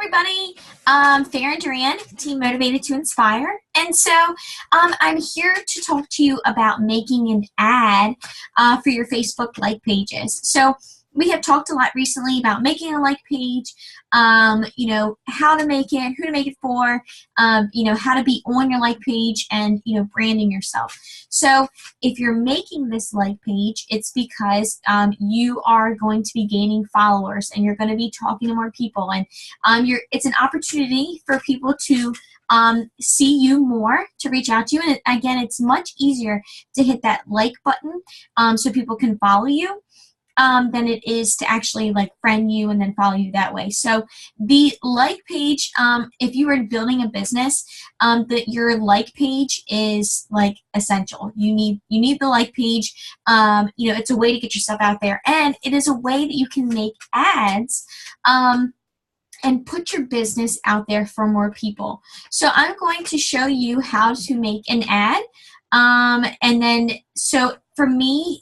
everybody. Farron Duran, Team Motivated to Inspire. And so I'm here to talk to you about making an ad for your Facebook like pages. So we have talked a lot recently about making a like page, how to make it, who to make it for, how to be on your like page and, branding yourself. So if you're making this like page, it's because you are going to be gaining followers and you're going to be talking to more people. And it's an opportunity for people to see you more, to reach out to you. And again, it's much easier to hit that like button so people can follow you. Than it is to actually friend you and then follow you that way. So the like page, if you were building a business, your like page is essential. You need the like page. It's a way to get yourself out there, and it is a way that you can make ads and put your business out there for more people. So I'm going to show you how to make an ad, and then so for me,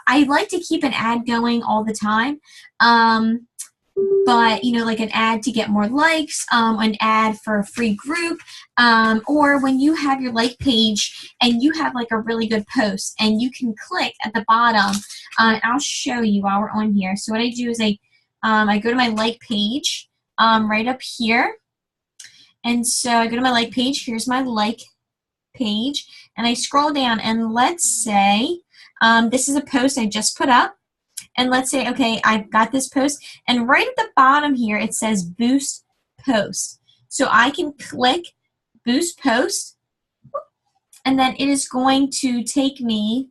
I like to keep an ad going all the time, but an ad to get more likes, an ad for a free group, or when you have your like page and you have a really good post and you can click at the bottom. I'll show you while we're on here. So what I do is I go to my like page right up here, and so I go to my like page. Here's my like page, and I scroll down, and let's say this is a post I just put up, and let's say, okay, I've got this post, and right at the bottom here it says boost post. So I can click boost post, and then it is going to take me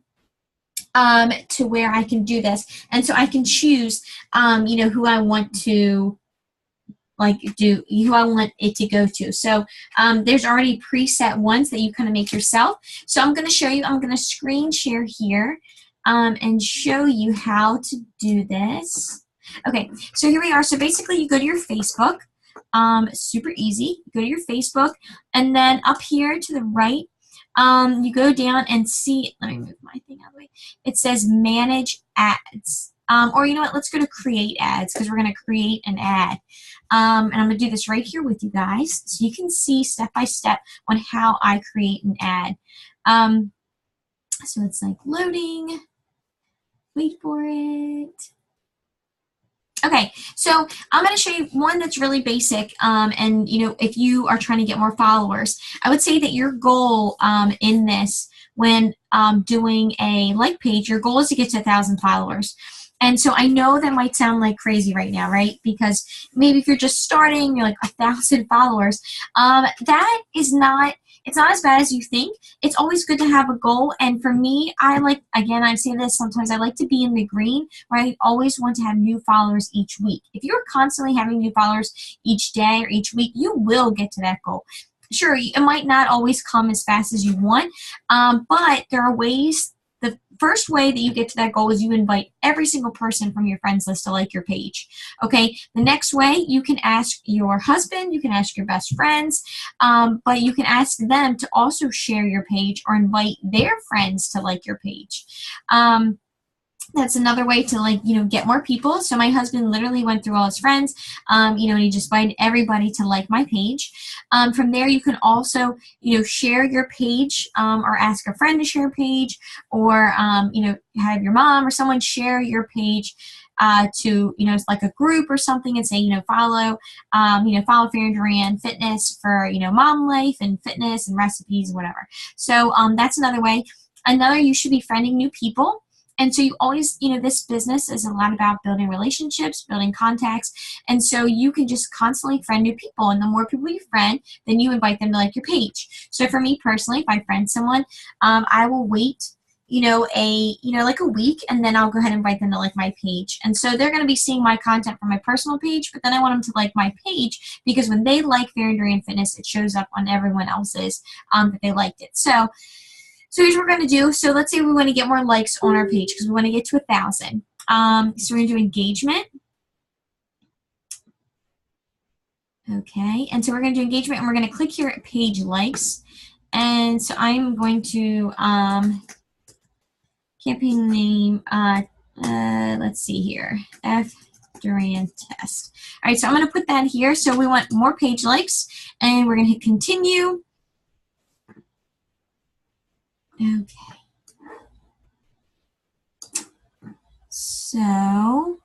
to where I can do this. And so I can choose who I want to who I want it to go to. So there's already preset ones that you kind of make yourself. So I'm going to show you, I'm going to screen share here and show you how to do this. Okay, so here we are. So basically you go to your Facebook, super easy. You go to your Facebook, and then up here to the right, you go down and see, let me move my thing out of the way. It says manage ads. Or you know what, let's go to create ads, because we're going to create an ad. And I'm going to do this right here with you guys so you can see step by step on how I create an ad. So it's loading. Wait for it. Okay, so I'm going to show you one that's really basic, and if you are trying to get more followers, I would say that your goal in this, when doing a like page, your goal is to get to 1,000 followers. And so I know that might sound like crazy right now, right? Because maybe if you're just starting, you're 1,000 followers. That is not, it's not as bad as you think. It's always good to have a goal. And for me, again, I say this sometimes, I like to be in the green, where I always want to have new followers each week. If you're constantly having new followers each day or each week, you will get to that goal. Sure, it might not always come as fast as you want, but there are ways. The first way that you get to that goal is you invite every single person from your friends list to like your page. Okay. The next way, you can ask your husband, you can ask your best friends, but you can ask them to also share your page or invite their friends to like your page. That's another way to get more people. So my husband literally went through all his friends, and he just invited everybody to like my page. From there, you can also, share your page, or ask a friend to share a page, or, have your mom or someone share your page to, it's like a group or something, and say, follow Farron Duran Fitness for, mom life and fitness and recipes, whatever. So that's another way. You should be friending new people. And so you always, this business is a lot about building relationships, building contacts. And so you can just constantly friend new people. And the more people you friend, then you invite them to like your page. So for me personally, if I friend someone, I will wait, a week, and then I'll go ahead and invite them to like my page. And so they're going to be seeing my content from my personal page, but then I want them to like my page, because when they like Farron Duran Fitness, it shows up on everyone else's that they liked it. So here's what we're going to do. So let's say we want to get more likes on our page, because we want to get to 1,000. So we're going to do engagement. Okay, and so we're going to do engagement, and we're going to click here at page likes. And so I'm going to campaign name, let's see here, Duran test. All right, so I'm going to put that here. So we want more page likes, and we're going to hit continue. Okay. So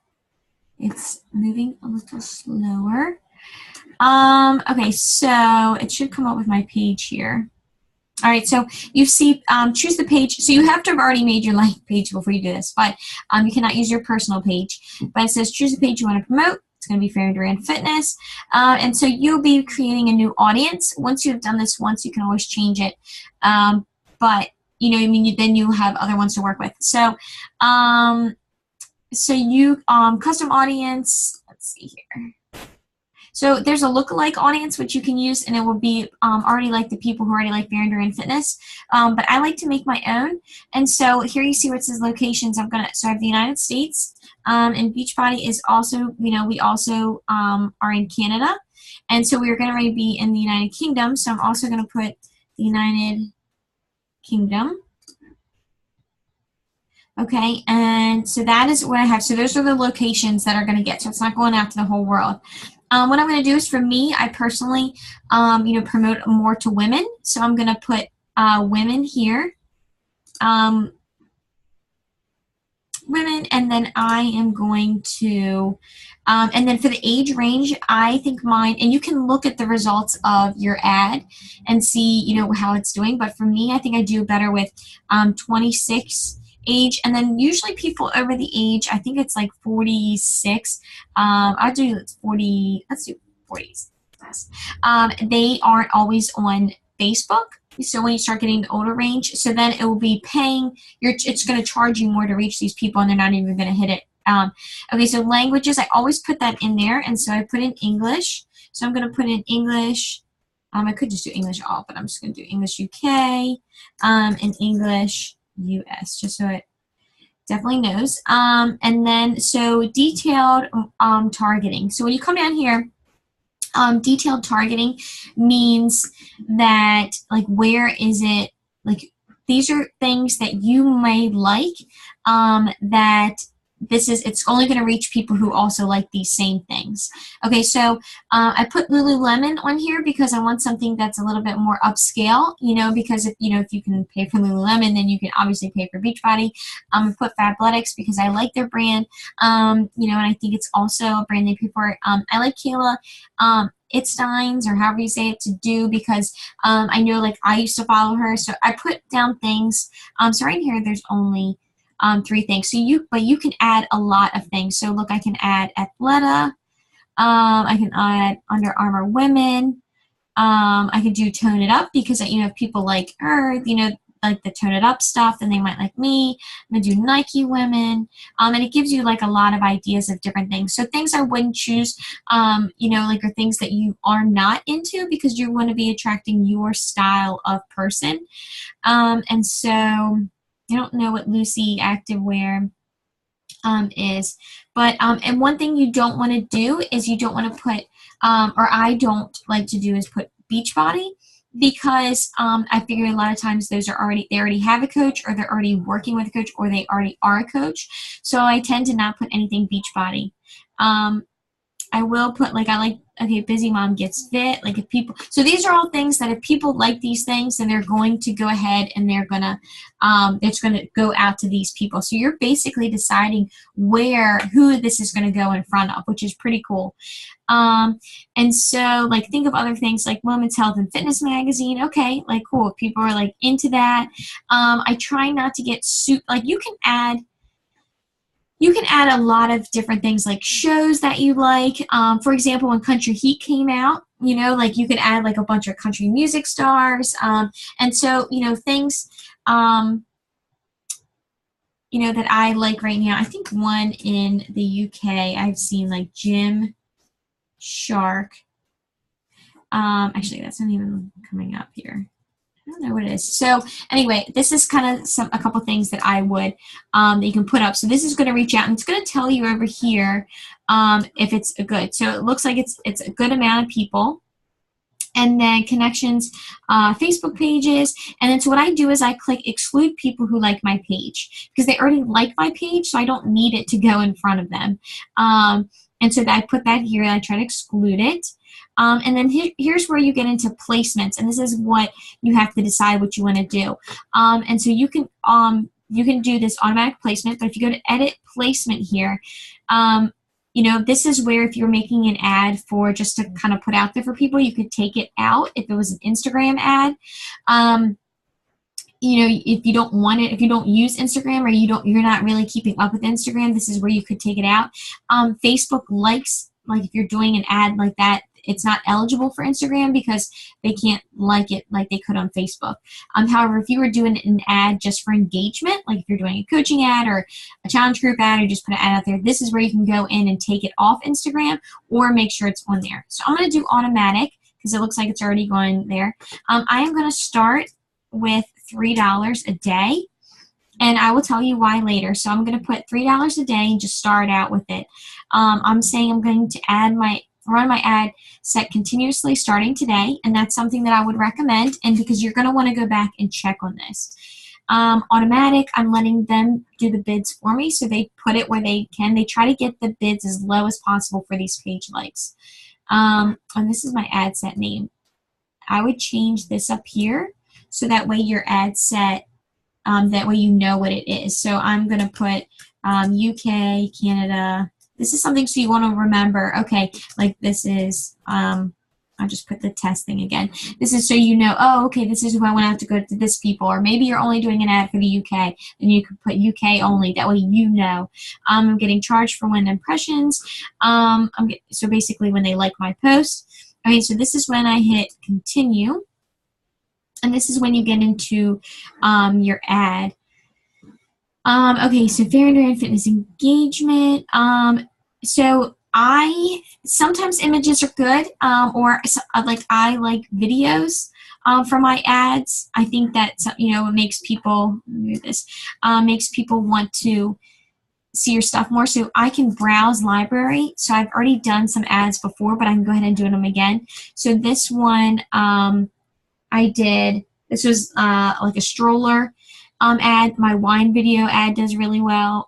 it's moving a little slower. Okay, so it should come up with my page here. All right, so you see, choose the page. So you have to have already made your like page before you do this, but you cannot use your personal page. But it says choose the page you want to promote. It's going to be Farintea Duran Fitness. And so you'll be creating a new audience. Once you've done this once, you can always change it. But, you know, I mean, then you have other ones to work with. So, custom audience, let's see here. So there's a lookalike audience which you can use, and it will be already like the people who already like Farintea Duran Fitness. But I like to make my own, and so here you see where it says locations. So I have the United States, and Beachbody is also, you know, we also are in Canada, and so we're going to be in the United Kingdom. So I'm also going to put the United Kingdom. Okay, and so that is what I have. So those are the locations that are going to get. So it's not going out to the whole world. What I'm going to do is, for me, I personally, you know, promote more to women. So I'm going to put women here. Women, and then I am going to, and then for the age range, I think mine, and you can look at the results of your ad and see, you know, how it's doing. But for me, I think I do better with 26 age, and then usually people over the age, I think it's like 46. I'll do 40. Let's do 40s. They aren't always on Facebook. So when you start getting the older range, so then it will be paying. It's going to charge you more to reach these people, and they're not even going to hit it. Okay, so languages, I always put that in there, and so I put in English. So I'm going to put in English. I could just do English all, but I'm just going to do English UK and English US, just so it definitely knows. And then, so detailed targeting. So when you come down here, detailed targeting means that, like, where is it, like, these are things that you may like, that it's only going to reach people who also like these same things. Okay, so I put Lululemon on here because I want something that's a little bit more upscale, you know, because if you can pay for Lululemon, then you can obviously pay for Beachbody. I put Fabletics because I like their brand, you know, and I think it's also a brand they pay for. I like Kayla Itsteins, or however you say it, to do, because I know, like, I used to follow her, so I put down things. So right here, there's only 3 things. So you can add a lot of things. So look, I can add Athleta. I can add Under Armour women. I can do Tone It Up, because, you know, if people like her, you know, like the Tone It Up stuff, then they might like me. I'm gonna do Nike women, and it gives you like a lot of ideas of different things. So things I wouldn't choose, you know, like, are things that you are not into, because you want to be attracting your style of person. And so I don't know what Lucy Activewear is, but and one thing you don't want to do is you don't want to put, or I don't like to do, is put Beachbody, because I figure a lot of times they already have a coach, or they're already working with a coach, or they already are a coach. So I tend to not put anything Beachbody. I will put, like, okay, Busy Mom Gets Fit. Like, if people, so these are all things that if people like these things, then they're going to go ahead and they're gonna, it's gonna go out to these people. So you're basically deciding who this is gonna go in front of, which is pretty cool. And so, like, think of other things like Women's Health and Fitness Magazine. Okay, like, cool. If people are like into that. I try not to get like, you can add a lot of different things, like shows that you like. For example, when Country Heat came out, you know, like, you could add like a bunch of country music stars. And so, you know, things, you know, that I like right now. I think one in the UK I've seen, like Jim Shark. Actually, that's not even coming up here. I don't know what it is. So anyway, this is kind of a couple things that I would, that you can put up. So this is going to reach out, and it's going to tell you over here if it's a good. So it looks like it's a good amount of people. And then connections, Facebook pages. And then so what I do is I click exclude people who like my page, because they already like my page, so I don't need it to go in front of them. And so I put that here, and I try to exclude it. And then here's where you get into placements, and this is what you have to decide what you want to do. And so you can do this automatic placement, but if you go to edit placement here, you know, this is where if you're making an ad for just to kind of put out there for people, you could take it out if it was an Instagram ad. You know, if you don't want it, if you don't use Instagram, or you're not really keeping up with Instagram, this is where you could take it out. Facebook likes, like if you're doing an ad like that, it's not eligible for Instagram because they can't like it like they could on Facebook. However, if you were doing an ad just for engagement, like if you're doing a coaching ad or a challenge group ad, or just put an ad out there, this is where you can go in and take it off Instagram or make sure it's on there. So I'm going to do automatic because it looks like it's already going there. I am going to start with $3 a day, and I will tell you why later. So I'm going to put $3 a day and just start out with it. I'm saying I'm going to run my ad set continuously starting today, and that's something that I would recommend, and because you're going to want to go back and check on this. Automatic, I'm letting them do the bids for me, so they put it where they can. They try to get the bids as low as possible for these page likes. And this is my ad set name. I would change this up here so that way your ad set, that way you know what it is. So I'm going to put UK, Canada. This is something so you want to remember. Okay, like this is, I'll just put the test thing again. This is so you know, oh, okay, this is who I want to have to go to this people. Or maybe you're only doing an ad for the UK, then you could put UK only. That way you know. I'm getting charged for 1 impressions. So basically when they like my post. Okay, so this is when I hit continue. And this is when you get into your ad. Okay, so farintea and fitness engagement. So sometimes images are good, or like I like videos for my ads. I think that, you know, it makes people makes people want to see your stuff more. So I can browse library. So I've already done some ads before, but I can go ahead and do them again. So this one I did. This was like a stroller ad. My wine video ad does really well.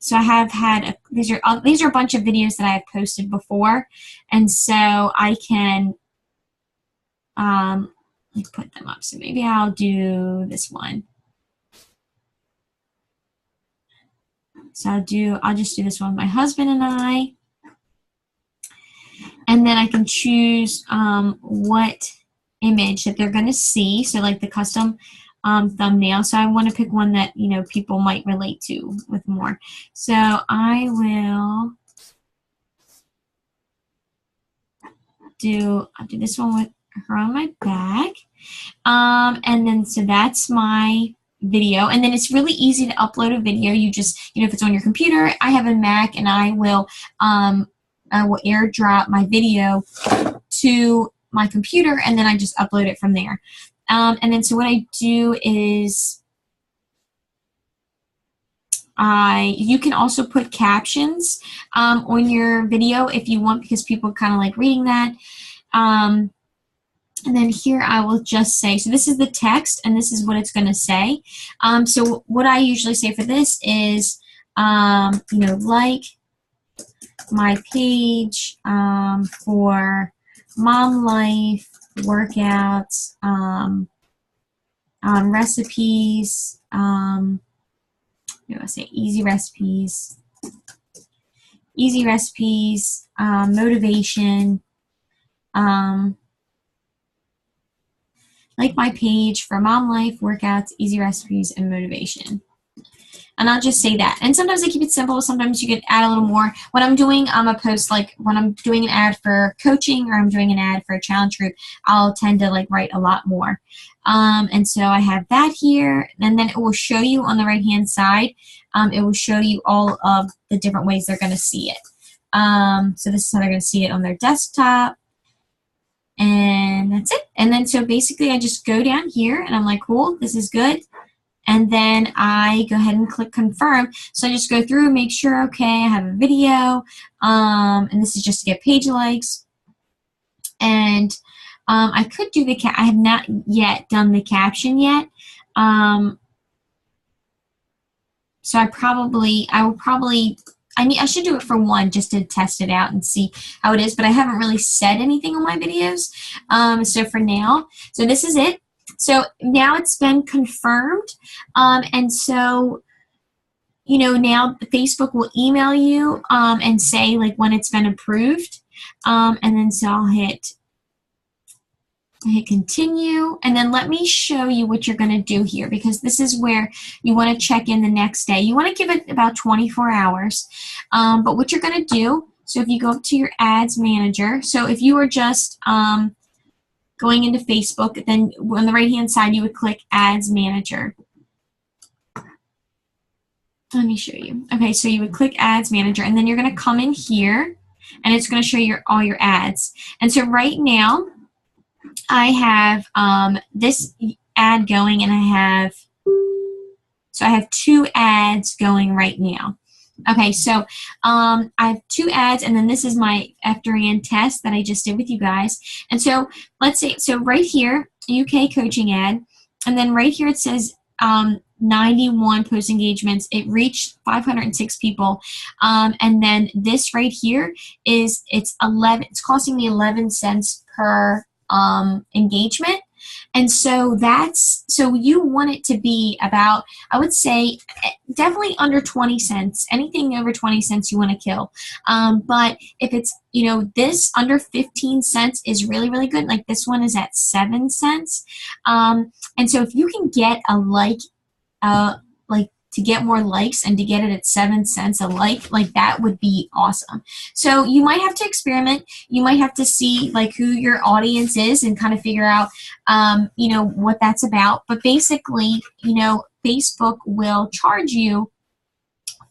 So I have had these are a bunch of videos that I have posted before, and so I can put them up. So maybe I'll do this one. So I'll just do this one with my husband and I, and then I can choose what image that they're going to see. So like the custom thumbnail. So I want to pick one that, you know, people might relate to with more. So I'll do this one with her on my back. And then, so that's my video. And then it's really easy to upload a video. You just, you know, if it's on your computer, I have a Mac, and I will airdrop my video to my computer, and then I just upload it from there. And then so what I do is you can also put captions on your video if you want, because people kind of like reading that. And then here I will just say, so this is the text, and this is what it's going to say. So what I usually say for this is, you know, like my page for mom life, workouts, recipes, you know, I say easy recipes, motivation, like my page for mom life, workouts, easy recipes, and motivation. And I'll just say that. And sometimes I keep it simple. Sometimes you could add a little more. When I'm doing a post, like when I'm doing an ad for coaching, or I'm doing an ad for a challenge group, I'll tend to like write a lot more. And so I have that here. And then it will show you on the right-hand side. It will show you all of the different ways they're going to see it. So this is how they're going to see it on their desktop. And that's it. And then so basically I just go down here and I'm like, cool, this is good. And then I go ahead and click confirm. So I just go through and make sure, okay, I have a video. And this is just to get page likes. And I could do the I have not yet done the caption yet. So I will probably I should do it for one just to test it out and see how it is, but I haven't really said anything on my videos. So for now, so this is it. So now it's been confirmed. And so, you know, now Facebook will email you and say like when it's been approved. And then so I'll hit continue, and then let me show you what you're going to do here, because this is where you want to check in the next day. You want to give it about 24 hours. But what you're going to do, so if you go up to your ads manager, so if you were just going into Facebook, then on the right hand side you would click ads manager. Let me show you. Okay, so you would click ads manager, and then you're going to come in here and it's going to show you all your ads. And so right now I have this ad going, and I have 2 ads going right now. Okay, so I have 2 ads, and then this is my FDRAN test that I just did with you guys. And so let's say, so right here, UK coaching ad, and then right here it says 91 post engagements. It reached 506 people, and then this right here is it's costing me 11 cents per engagement. And so so you want it to be about, I would say, definitely under 20 cents. Anything over 20 cents you want to kill. But if it's, you know, this under 15 cents is really, really good. Like this one is at 7 cents. And so if you can get a like to get more likes and to get it at 7 cents a like that would be awesome. So you might have to experiment. You might have to see like who your audience is and kind of figure out, you know, what that's about. But basically, you know, Facebook will charge you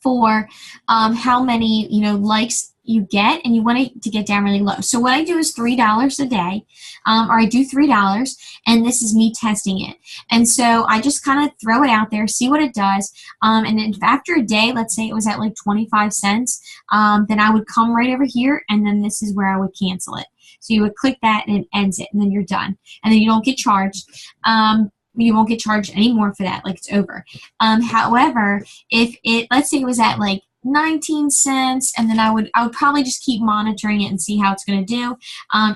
for how many, you know, likes you get, and you want it to get down really low. So what I do is $3 a day, or I do $3, and this is me testing it. And so I just kind of throw it out there, see what it does, and then after a day, let's say it was at like 25 cents, then I would come right over here, and then this is where I would cancel it. So you would click that, and it ends it, and then you're done. And then you don't get charged. You won't get charged anymore for that, like it's over. However, if let's say it was at like 19 cents, and then I would probably just keep monitoring it and see how it's going to do.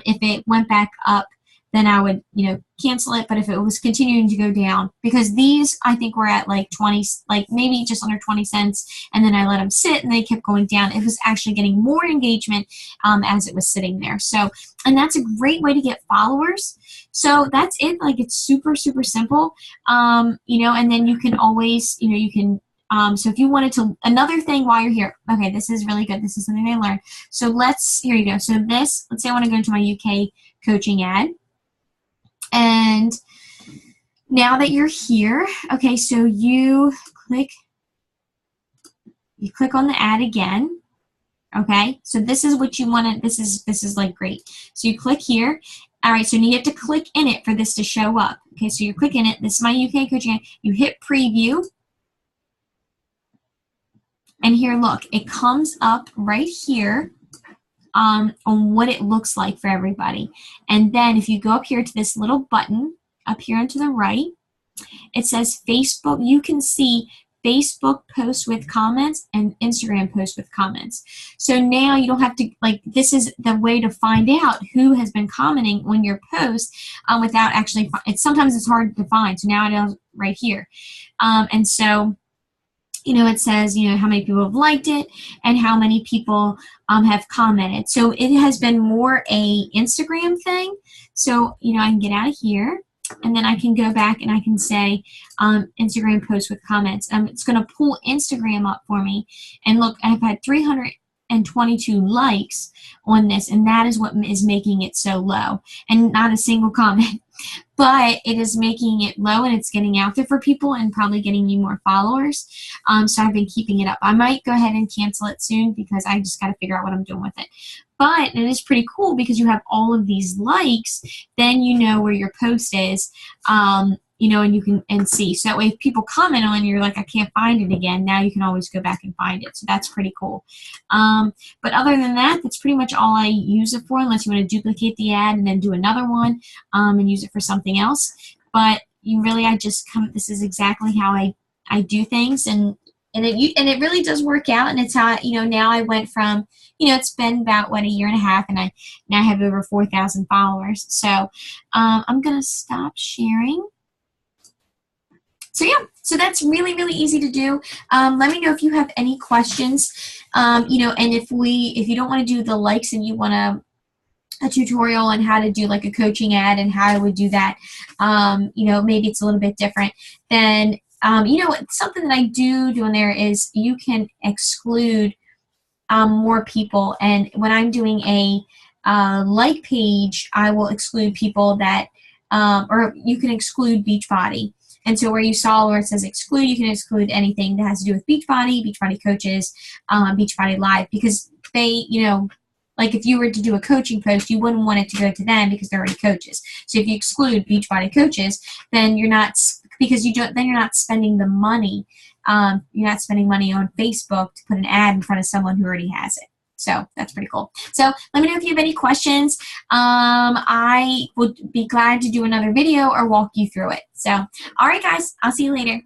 If it went back up, then I would, you know, cancel it. But if it was continuing to go down, because these I think were at like 20, like maybe just under 20 cents, and then I let them sit and they kept going down. It was actually getting more engagement as it was sitting there. So, and that's a great way to get followers. So that's it. Like it's super, super simple. You know, and then you can always, you know, you can so if you wanted to, another thing while you're here, okay, this is really good. This is something I learned. So here you go. So let's say I want to go into my UK coaching ad. And now that you're here, okay, so you click on the ad again. Okay, so this is what you want to, this is like great. So you click here. All right, so you have to click in it for this to show up. Okay, so you're clicking it. This is my UK coaching ad. You hit preview. And here, look, it comes up right here on what it looks like for everybody. And then if you go up here to this little button up here and to the right, it says Facebook. You can see Facebook posts with comments and Instagram posts with comments. So now you don't have to, like, this is the way to find out who has been commenting on your post without actually, sometimes it's hard to find. So now it is right here. And so, you know, it says, you know, how many people have liked it and how many people have commented. So it has been more a Instagram thing. So, you know, I can get out of here and then I can go back and I can say Instagram post with comments. It's going to pull Instagram up for me. And look, I've had 322 likes on this, and that is what is making it so low, and not a single comment. But it is making it low, and it's getting out there for people and probably getting me more followers. So I've been keeping it up. I might go ahead and cancel it soon because I just got to figure out what I'm doing with it. But it is pretty cool because you have all of these likes. Then you know where your post is, you know, and you can see. So that way if people comment on you're like, I can't find it again, now you can always go back and find it. So that's pretty cool. But other than that, that's pretty much all I use it for, unless you want to duplicate the ad and then do another one and use it for something else. But you really, this is exactly how I do things. And and it really does work out. And it's how, now I went from, it's been about what, a year and a half, and I now have over 4,000 followers. So I'm gonna stop sharing. So yeah, so that's really, really easy to do. Let me know if you have any questions. And if you don't want to do the likes and you want a tutorial on how to do like a coaching ad and how I would do that, maybe it's a little bit different, then something that I do in there is you can exclude more people. And when I'm doing a like page, I will exclude people that, or you can exclude Beachbody. And so where you saw where it says exclude, you can exclude anything that has to do with Beachbody coaches, Beachbody Live, because they, like if you were to do a coaching post, you wouldn't want it to go to them because they're already coaches. So if you exclude Beachbody coaches, then you're not, because then you're not spending the money. You're not spending money on Facebook to put an ad in front of someone who already has it. So that's pretty cool. So let me know if you have any questions. I would be glad to do another video or walk you through it. So, all right, guys, I'll see you later.